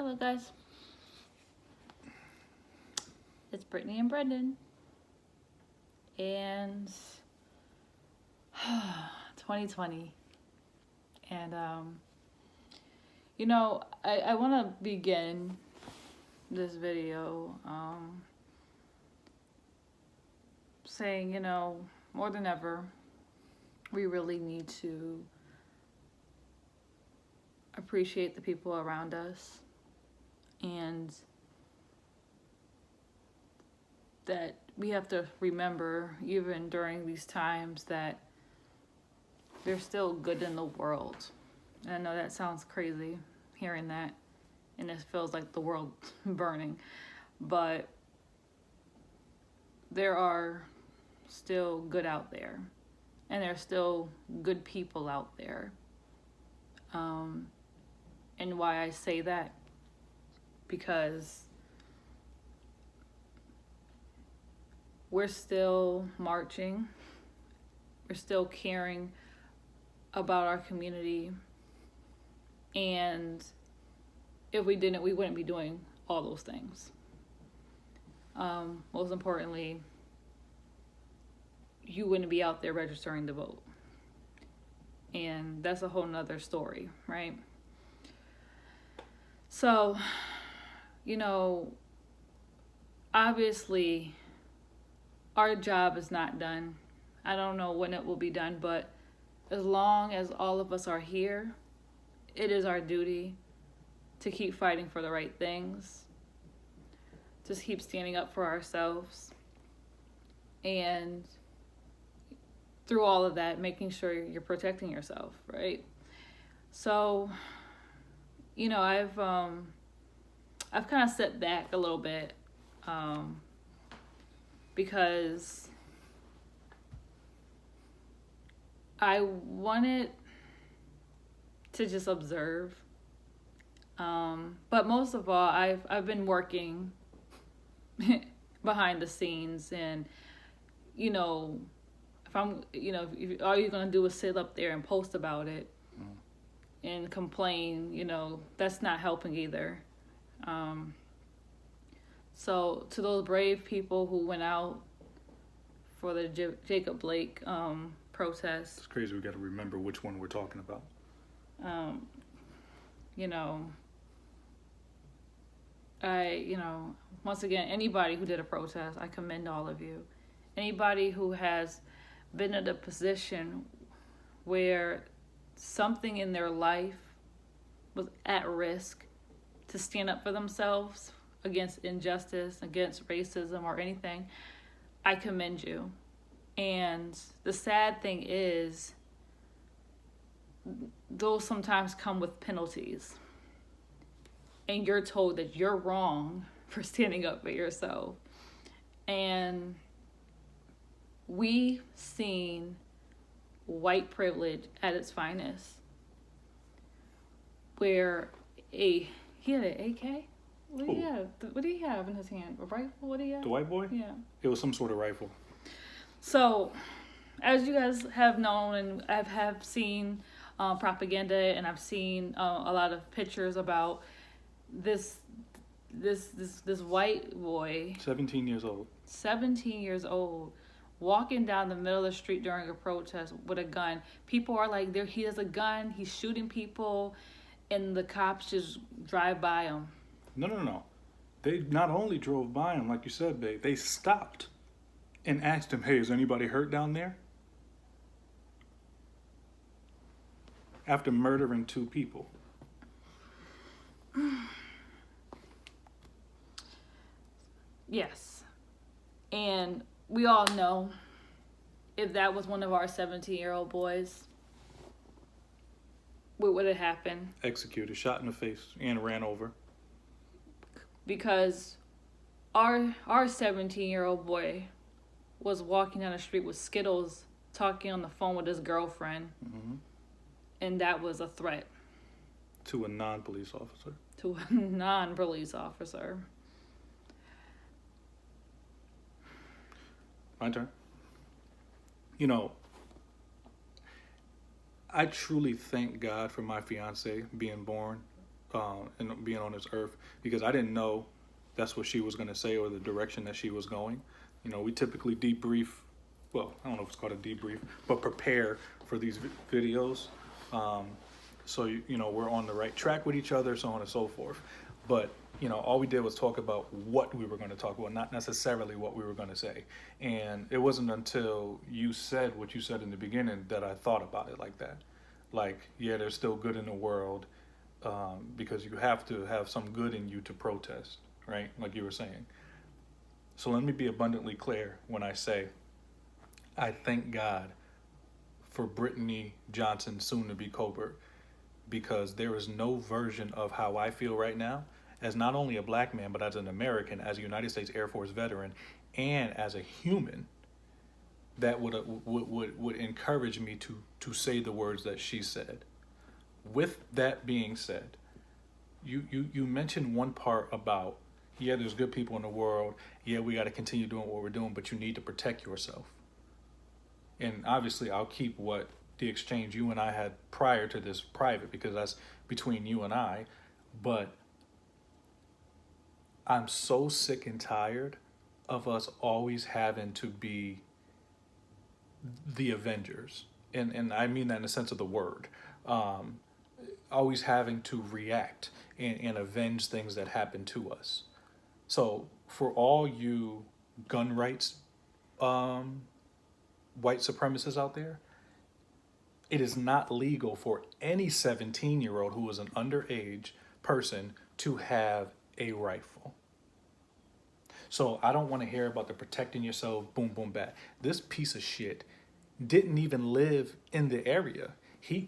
Hello, guys. It's Brittnee and Brendan. And 2020. And, I want to begin this video saying, more than ever, we really need to appreciate the people around us, and that we have to remember, even during these times, that there's still good in the world. And I know that sounds crazy, hearing that, and it feels like the world's burning, but there are still good out there, and there's still good people out there. And why I say that, because we're still marching, we're still caring about our community, and if we didn't, we wouldn't be doing all those things. Most importantly, you wouldn't be out there registering to vote. And that's a whole nother story, right? So, obviously, our job is not done. I don't know when it will be done, but as long as all of us are here, it is our duty to keep fighting for the right things, just keep standing up for ourselves, and through all of that, making sure you're protecting yourself, right? So, I've kind of stepped back a little bit, because I wanted to just observe, but most of all, I've been working behind the scenes, and if I'm, if all you're gonna do is sit up there and post about it and complain, that's not helping either. So to those brave people who went out for the Jacob Blake protest, it's crazy. We got to remember which one we're talking about. Once again, anybody who did a protest, I commend all of you. Anybody who has been in a position where something in their life was at risk, to stand up for themselves against injustice, against racism or anything, I commend you. And the sad thing is, those sometimes come with penalties. And you're told that you're wrong for standing up for yourself. And we've seen white privilege at its finest, where he had an AK? What did he have? What did he have in his hand? A rifle? What did he have? The white boy? Yeah. It was some sort of rifle. So, as you guys have known, and I have seen propaganda, and I've seen a lot of pictures about this white boy, 17 years old. 17 years old, walking down the middle of the street during a protest with a gun. People are like, he has a gun, he's shooting people, and the cops just drive by him. No. They not only drove by him, like you said, babe, they stopped and asked him, hey, is anybody hurt down there? After murdering 2 people. Yes. And we all know, if that was one of our 17-year-old boys, what would have happened? Executed, shot in the face, and ran over. Because our 17-year-old boy was walking down the street with Skittles, talking on the phone with his girlfriend. Mm-hmm. And that was a threat. To a non-police officer. To a non-police officer. My turn. I truly thank God for my fiance being born and being on this earth, because I didn't know that's what she was going to say or the direction that she was going. You know, we typically debrief. Well, I don't know if it's called a debrief, but prepare for these videos. So you know, we're on the right track with each other, so on and so forth. But you know, all we did was talk about what we were going to talk about, not necessarily what we were going to say. And it wasn't until you said what you said in the beginning that I thought about it like that. Like, yeah, there's still good in the world, because you have to have some good in you to protest, right? Like you were saying. So let me be abundantly clear when I say I thank God for Brittnee Johnson, soon to be Colbert, because there is no version of how I feel right now, as not only a black man, but as an American, as a United States Air Force veteran, and as a human, that would encourage me to say the words that she said. With that being said, you mentioned one part about, yeah, there's good people in the world. Yeah, we got to continue doing what we're doing, but you need to protect yourself. And obviously, I'll keep what the exchange you and I had prior to this private, because that's between you and I. But I'm so sick and tired of us always having to be the Avengers. And I mean that in the sense of the word. Always having to react and avenge things that happen to us. So for all you gun rights white supremacists out there, it is not legal for any 17-year-old who is an underage person to have a rifle. So I don't want to hear about the protecting yourself, boom, boom, bat. This piece of shit didn't even live in the area. He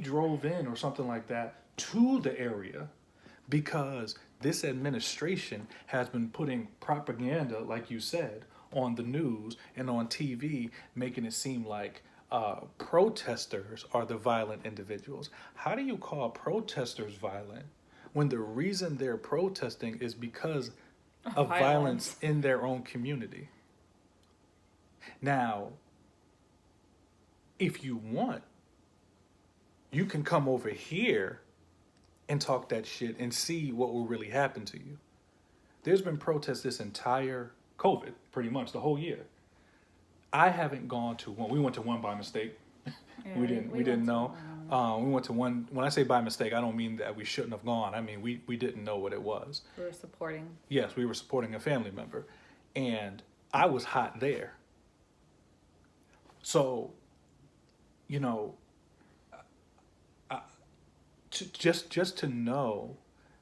drove in or something like that to the area because this administration has been putting propaganda, like you said, on the news and on TV, making it seem like protesters are the violent individuals. How do you call protesters violent when the reason they're protesting is because of violence in their own community? Now, if you want, you can come over here and talk that shit and see what will really happen to you. There's been protests this entire COVID, pretty much the whole year. I haven't gone to one. We went to one by mistake. Yeah, we didn't know. We went to one. When I say by mistake, I don't mean that we shouldn't have gone. I mean we didn't know what it was. We were supporting. Yes, we were supporting a family member, and I was hot there. So, you know, just to know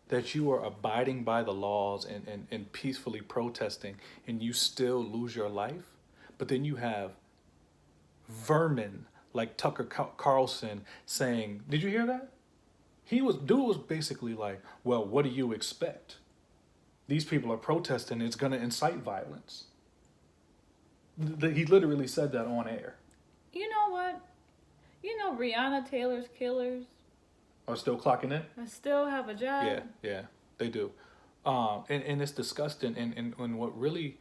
that you are abiding by the laws and peacefully protesting, and you still lose your life, but then you have vermin like Tucker Carlson saying, did you hear that? Dude was basically like, well, what do you expect? These people are protesting, it's gonna incite violence. He literally said that on air. You know what? You know Breonna Taylor's killers Are still clocking in? I still have a job. Yeah, they do. And it's disgusting. And what really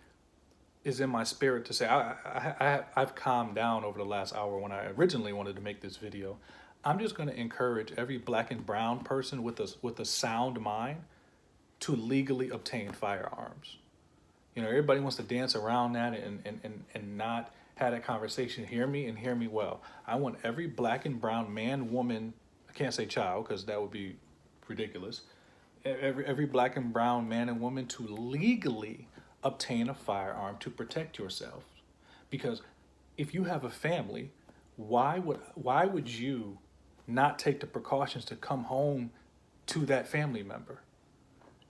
is in my spirit to say, I've calmed down over the last hour when I originally wanted to make this video. I'm just going to encourage every black and brown person with a sound mind to legally obtain firearms. You know, everybody wants to dance around that and not have that conversation. Hear me and hear me well. I want every black and brown man, woman, I can't say child because that would be ridiculous. Every black and brown man and woman to legally obtain a firearm to protect yourself. Because if you have a family, why would you not take the precautions to come home to that family member?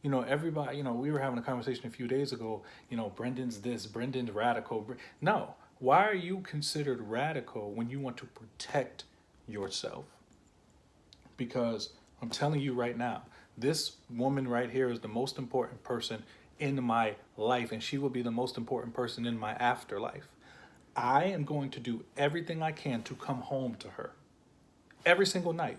You know, everybody, you know, we were having a conversation a few days ago, you know, Brendan's this, Brendan's radical. No, why are you considered radical when you want to protect yourself? Because I'm telling you right now, this woman right here is the most important person in my life, and she will be the most important person in my afterlife. I am going to do everything I can to come home to her every single night.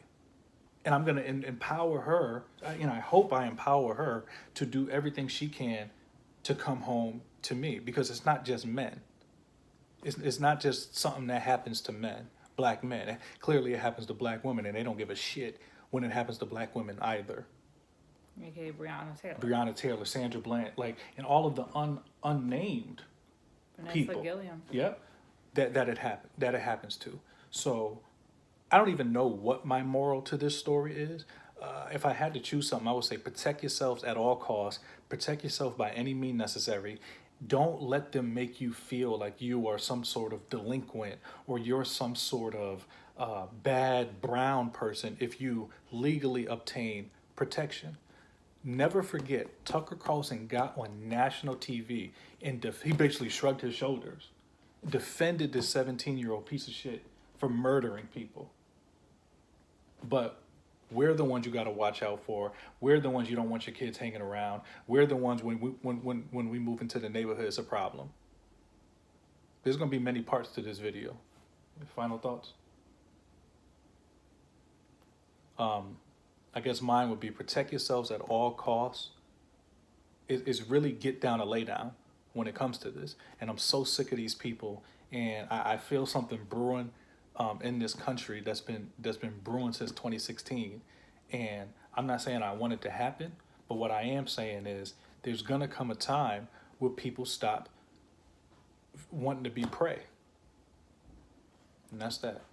And I'm going to empower her. You know, I hope I empower her to do everything she can to come home to me, because it's not just men. It's not just something that happens to men, black men. Clearly it happens to black women, and they don't give a shit when it happens to black women either. Okay, Breonna Taylor, Sandra Bland, like, and all of the unnamed Vanessa people. Gilliam. Yep. That it happens to. So I don't even know what my moral to this story is. If I had to choose something, I would say protect yourselves at all costs. Protect yourself by any means necessary. Don't let them make you feel like you are some sort of delinquent or you're some sort of bad brown person if you legally obtain protection. Never forget, Tucker Carlson got on national TV and he basically shrugged his shoulders, defended this 17-year-old piece of shit for murdering people. But we're the ones you got to watch out for. We're the ones you don't want your kids hanging around. We're the ones when we move into the neighborhood, it's a problem. There's going to be many parts to this video. Final thoughts? I guess mine would be protect yourselves at all costs. It's really get down or lay down when it comes to this. And I'm so sick of these people. And I feel something brewing in this country that's been brewing since 2016. And I'm not saying I want it to happen, but what I am saying is there's going to come a time where people stop wanting to be prey. And that's that.